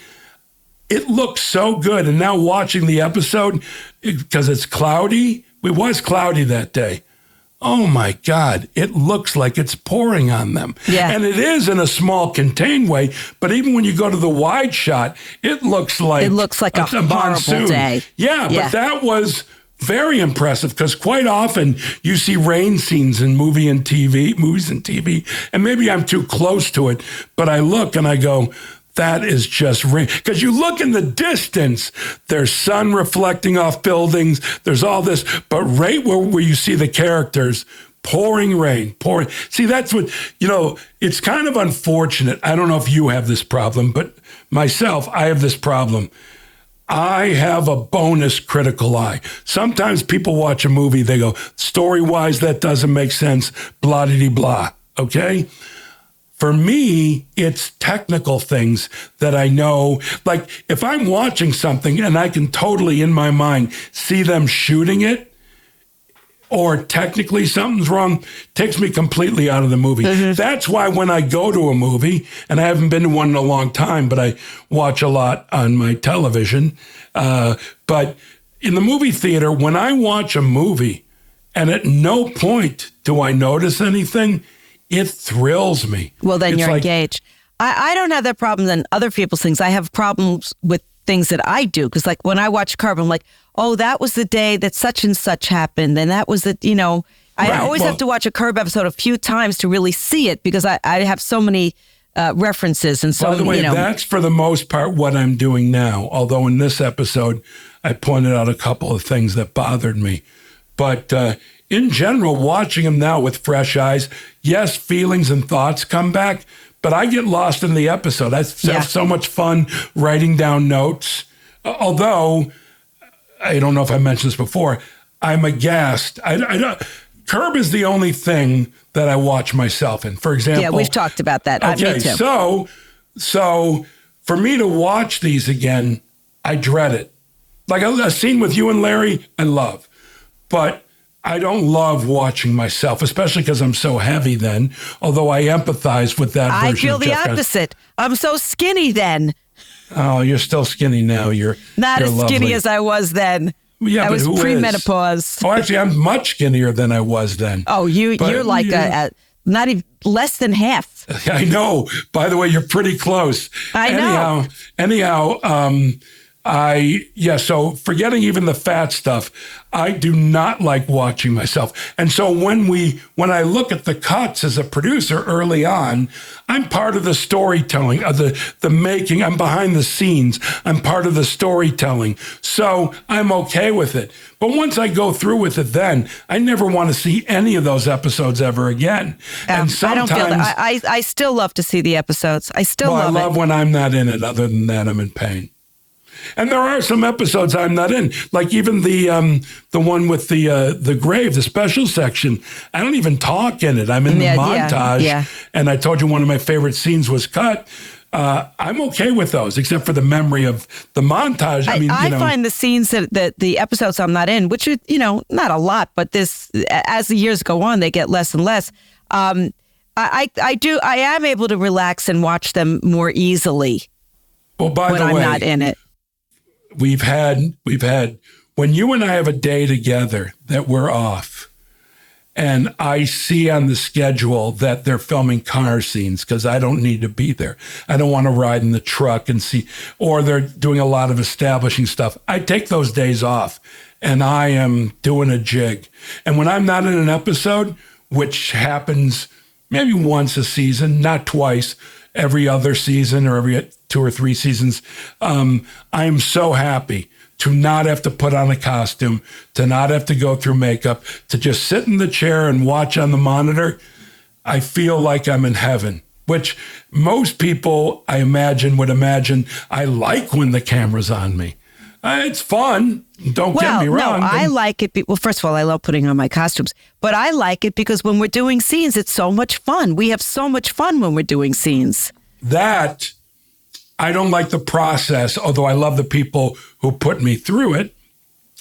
it looked so good. And now watching the episode, because it's cloudy, it was cloudy that day. Oh my God, it looks like it's pouring on them. Yeah. And it is in a small contained way, but even when you go to the wide shot, it looks like a horrible monsoon day. Yeah, but that was very impressive, because quite often you see rain scenes in movies and TV, and maybe I'm too close to it, but I look and I go, that is just rain. Because you look in the distance, there's sun reflecting off buildings, there's all this, but right where you see the characters, pouring rain. See, that's what, it's kind of unfortunate. I don't know if you have this problem, but myself, I have this problem. I have a bonus critical eye. Sometimes people watch a movie, they go, story-wise, that doesn't make sense, blah-de-de-blah, okay? For me, it's technical things that I know. Like, if I'm watching something and I can totally, in my mind, see them shooting it, or technically something's wrong, takes me completely out of the movie. Mm-hmm. That's why when I go to a movie, and I haven't been to one in a long time, but I watch a lot on my television. But in the movie theater, when I watch a movie, and at no point do I notice anything, it thrills me. Well, then you're engaged. I don't have that problem than other people's things. I have problems with things that I do. Because like when I watch Curb, I'm like, oh, that was the day that such and such happened. And that was the, I always have to watch a Curb episode a few times to really see it, because I have so many references. And so, by the way, that's for the most part what I'm doing now. Although in this episode, I pointed out a couple of things that bothered me. But in general, watching them now with fresh eyes, yes, feelings and thoughts come back, but I get lost in the episode. I have so much fun writing down notes. Although, I don't know if I mentioned this before, I'm aghast. Curb is the only thing that I watch myself in. For example. Yeah, we've talked about that. Okay, me too. So for me to watch these again, I dread it. Like a scene with you and Larry, I love. But I don't love watching myself, especially because I'm so heavy then, although I empathize with that version. I feel of the Jeff opposite. I'm so skinny then. Oh, you're still skinny now. You're not as lovely. skinny as I was then. Yeah, I was pre-menopause. Oh, actually, I'm much skinnier than I was then. Oh, you're like not even less than half. I know. By the way, you're pretty close. Know. Anyhow, so forgetting even the fat stuff, I do not like watching myself. And so when I look at the cuts as a producer early on, I'm part of the storytelling, of the making. I'm behind the scenes. I'm part of the storytelling. So I'm okay with it. But once I go through with it, then I never want to see any of those episodes ever again. And sometimes I don't feel that. I still love to see the episodes. I love when I'm not in it. Other than that, I'm in pain. And there are some episodes I'm not in, like even the one with the grave, the special section. I don't even talk in it. I'm in the montage, and I told you one of my favorite scenes was cut. I'm okay with those, except for the memory of the montage. I find the scenes that the episodes I'm not in, which is not a lot, but as the years go on, they get less and less. I am able to relax and watch them more easily. Well, by the way, when I'm not in it. We've had when you and I have a day together that we're off, and I see on the schedule that they're filming car scenes because I don't need to be there. I don't want to ride in the truck and see, or they're doing a lot of establishing stuff. I take those days off and I am doing a jig. And when I'm not in an episode, which happens maybe once a season, not twice, every other season or every 2 or 3 seasons, I am so happy to not have to put on a costume, to not have to go through makeup, to just sit in the chair and watch on the monitor. I feel like I'm in heaven, which most people, I imagine, would imagine I like when the camera's on me. It's fun. Don't get me wrong. No, I like it. Well, first of all, I love putting on my costumes, but I like it because when we're doing scenes, it's so much fun. We have so much fun when we're doing scenes. That, I don't like the process, although I love the people who put me through it.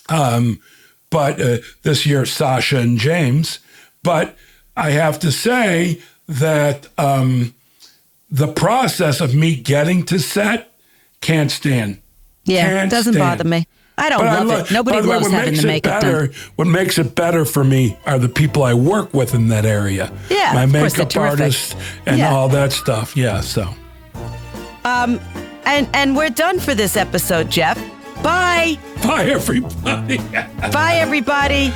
But this year, Sasha and James. But I have to say that the process of me getting to set, can't stand. Yeah, it doesn't bother me. I don't love it. Nobody loves having the makeup done. What makes it better for me are the people I work with in that area. Yeah, my makeup artist and all that stuff. Yeah, so. And we're done for this episode, Jeff. Bye. Bye, everybody. Bye, everybody.